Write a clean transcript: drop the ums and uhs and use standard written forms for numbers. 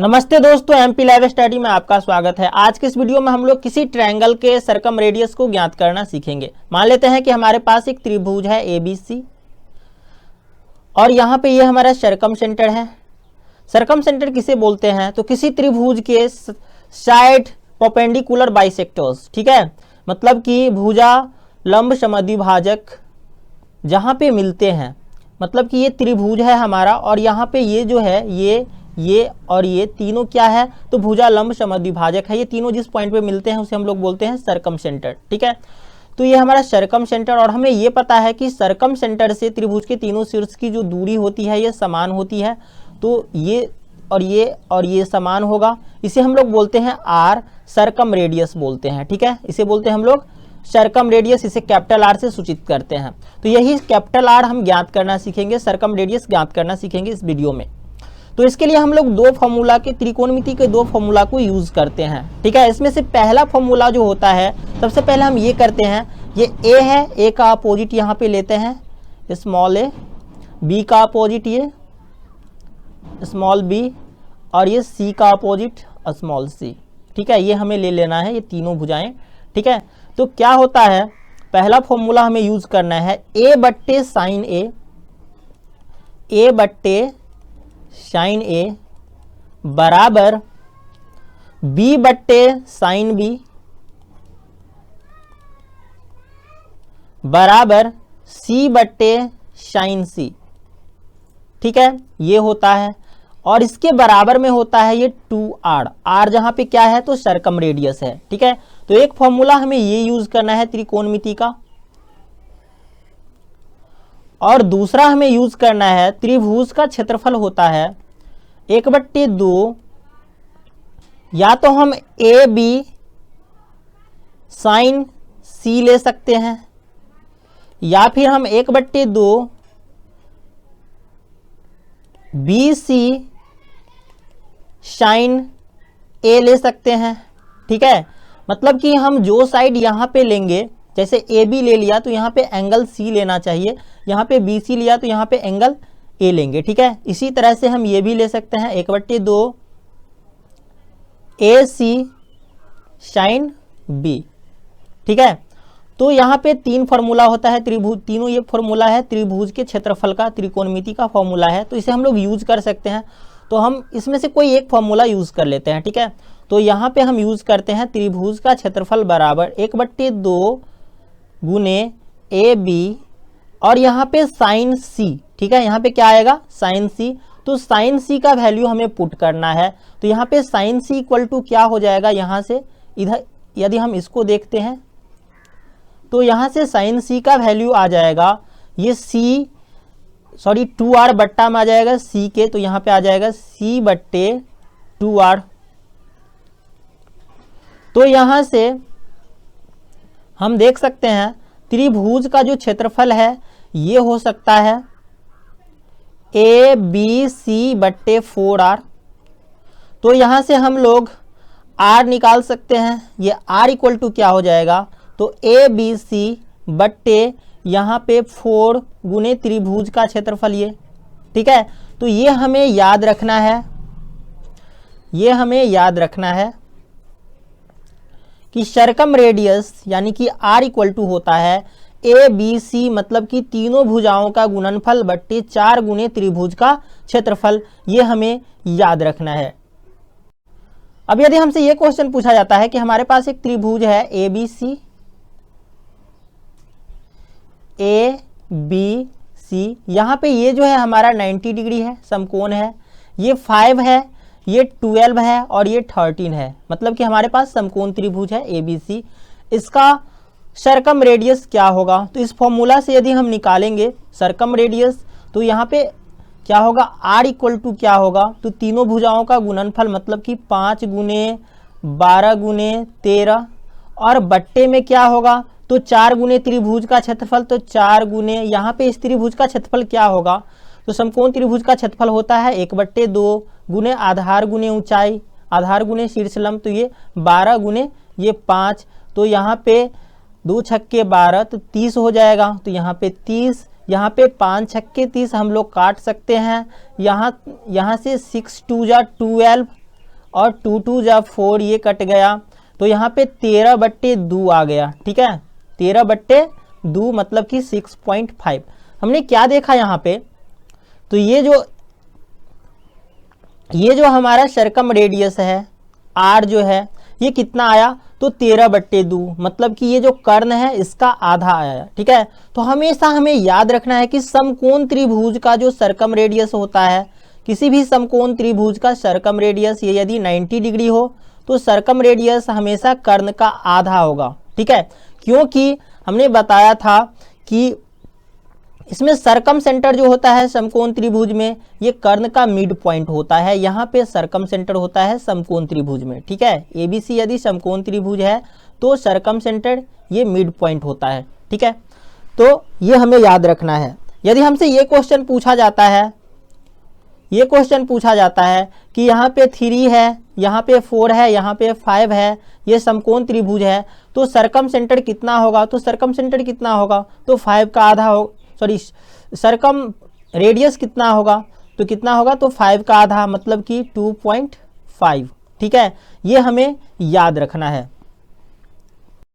नमस्ते दोस्तों, MP live study में आपका स्वागत है। आज के इस वीडियो में हम लोग किसी ट्रायंगल के सरकम रेडियस को ज्ञात करना सीखेंगे। मान लेते हैं कि हमारे पास एक त्रिभुज है एबीसी और यहाँ पे ये हमारा सरकम सेंटर है। सरकम सेंटर किसे बोलते हैं? तो किसी त्रिभुज के साइड परपेंडिकुलर बाइसेक्टर्स, ठीक है, मतलब कि भुजा लंब समद्विभाजक जहाँ पे मिलते हैं, मतलब कि ये त्रिभुज है हमारा और यहाँ पे ये जो है ये और ये तीनों क्या है? तो भुजा लंब समद्विभाजक है। ये तीनों जिस पॉइंट पे मिलते हैं उसे हम लोग बोलते हैं सरकम सेंटर, ठीक है। तो ये हमारा सरकम सेंटर और हमें ये पता है कि सरकम सेंटर से त्रिभुज के तीनों शीर्ष की जो दूरी होती है ये समान होती है। तो ये और ये समान होगा। इसे हम लोग बोलते हैं आर, सरकम रेडियस बोलते हैं, ठीक है। इसे बोलते हैं हम लोग सरकम रेडियस, इसे कैपिटल आर से सूचित करते हैं। तो यही कैपिटल आर हम ज्ञात करना सीखेंगे, सरकम रेडियस ज्ञात करना सीखेंगे इस वीडियो में। तो इसके लिए हम लोग दो फॉर्मूला के त्रिकोणमिति के दो फॉर्मूला को यूज करते हैं, ठीक है। इसमें से पहला फॉर्मूला जो होता है, सबसे पहले हम ये करते हैं, ये ए है, ए का अपोजिट यहाँ पे लेते हैं स्मॉल ए, बी का अपोजिट ये स्मॉल बी और ये सी का अपोजिट स्मॉल सी, ठीक है। ये हमें ले लेना है, ये तीनों भुजाएं, ठीक है। तो क्या होता है, पहला फॉर्मूला हमें यूज करना है ए बट्टे साइन ए बट्टे साइन ए बराबर बी बट्टे साइन बी बराबर सी बट्टे साइन सी, ठीक है। ये होता है और इसके बराबर में होता है ये 2r, r जहां पे क्या है तो सरकम रेडियस है, ठीक है। तो एक फॉर्मूला हमें ये यूज करना है त्रिकोणमिति का और दूसरा हमें यूज करना है त्रिभुज का क्षेत्रफल होता है 1/2, या तो हम ए बी साइन सी ले सकते हैं या फिर हम 1/2 बी सी साइन ए ले सकते हैं, ठीक है। मतलब कि हम जो साइड यहाँ पे लेंगे, जैसे ए बी ले लिया तो यहाँ पे एंगल सी लेना चाहिए, यहाँ पे बी सी लिया तो यहाँ पे एंगल ए लेंगे, ठीक है। इसी तरह से हम ये भी ले सकते हैं 1/2 ए सी साइन बी, ठीक है। तो यहाँ पे तीन फार्मूला होता है त्रिभुज, तीनों ये फार्मूला है त्रिभुज के क्षेत्रफल का, त्रिकोणमिति का फार्मूला है, तो इसे हम लोग यूज कर सकते हैं। तो हम इसमें से कोई एक फार्मूला यूज कर लेते हैं, ठीक है। तो यहाँ पे हम यूज करते हैं त्रिभुज का क्षेत्रफल बराबर 1/2 गुने ए बी और यहाँ पे साइन सी, ठीक है। यहाँ पे क्या आएगा साइन सी, तो साइन सी का वैल्यू हमें पुट करना है। तो यहाँ पे साइन सी इक्वल टू क्या हो जाएगा, यहाँ से इधर यदि हम इसको देखते हैं तो यहाँ से साइन सी का वैल्यू आ जाएगा, ये सी 2r बट्टा में आ जाएगा सी के, तो यहाँ पे आ जाएगा सी बट्टे 2r। तो यहाँ से हम देख सकते हैं त्रिभुज का जो क्षेत्रफल है ये हो सकता है ए बी सी बट्टे 4r। तो यहाँ से हम लोग r निकाल सकते हैं, ये r इक्वल टू क्या हो जाएगा, तो ए बी सी बट्टे यहाँ पे 4 गुने त्रिभुज का क्षेत्रफल ये, ठीक है। तो ये हमें याद रखना है, ये हमें याद रखना है कि सरकम रेडियस यानी कि r इक्वल टू होता है ए बी सी, मतलब कि तीनों भुजाओं का गुणनफल बट्टे 4 गुने त्रिभुज का क्षेत्रफल, ये हमें याद रखना है। अब यदि हमसे ये क्वेश्चन पूछा जाता है कि हमारे पास एक त्रिभुज है ए बी सी, यहाँ पे ये जो है हमारा 90 डिग्री है, समकोण है, ये 5 है, ये 12 है और ये 13 है, मतलब कि हमारे पास समकोण त्रिभुज है ए बी सी। इसका सरकम रेडियस क्या होगा, तो इस फॉर्मूला से यदि हम निकालेंगे सरकम रेडियस तो यहाँ पे क्या होगा, r इक्वल टू क्या होगा, तो तीनों भुजाओं का गुणनफल, मतलब कि 5 गुने 12 गुने 13 और बट्टे में क्या होगा, तो 4 गुने त्रिभुज का क्षेत्रफल, तो 4 गुने यहाँ पे इस त्रिभुज का क्षेत्रफल क्या होगा, तो समकोण त्रिभुज का क्षेत्रफल होता है 1/2 गुने आधार गुने ऊंचाई, आधार गुने शीर्ष लंब, तो ये 12 गुने ये 5, तो यहाँ पे 2 छक्के 12 तो 30 हो जाएगा। तो यहाँ पे 30, यहाँ पे 5 छक्के 30 हम लोग काट सकते हैं। यहाँ से 6 2 जा 12, और 2 2 जा 4 ये कट गया, तो यहाँ पे 13/2 आ गया। ठीक है, 13/2 मतलब कि 6.5। हमने क्या देखा यहाँ पे, तो ये जो हमारा सर्कम रेडियस है आर जो है ये कितना आया, तो 13/2 मतलब कि ये जो कर्ण है इसका आधा आया। ठीक है, तो हमेशा हमें याद रखना है कि समकोण त्रिभुज का जो सर्कम रेडियस होता है, किसी भी समकोण त्रिभुज का सर्कम रेडियस ये यदि 90 डिग्री हो तो सर्कम रेडियस हमेशा कर्ण का आधा होगा। ठीक है, क्योंकि हमने बताया था कि इसमें सर्कम सेंटर जो होता है समकोण त्रिभुज में ये कर्ण का मिड पॉइंट होता है, यहाँ पे सर्कम सेंटर होता है समकोण त्रिभुज में। ठीक है, एबीसी यदि समकोण त्रिभुज है तो सर्कम सेंटर ये मिड पॉइंट होता है। ठीक है, तो ये हमें याद रखना है। यदि हमसे ये क्वेश्चन पूछा जाता है कि यहाँ पे 3 है, यहाँ पे 4 है, यहाँ पे 5 है, ये समकोण त्रिभुज है, तो सर्कम सेंटर कितना होगा, तो सर्कम सेंटर कितना होगा, तो 5 का आधा हो, सॉरी सर्कम रेडियस कितना होगा, तो कितना होगा, तो 5 का आधा मतलब कि 2.5। ठीक है, ये हमें याद रखना है।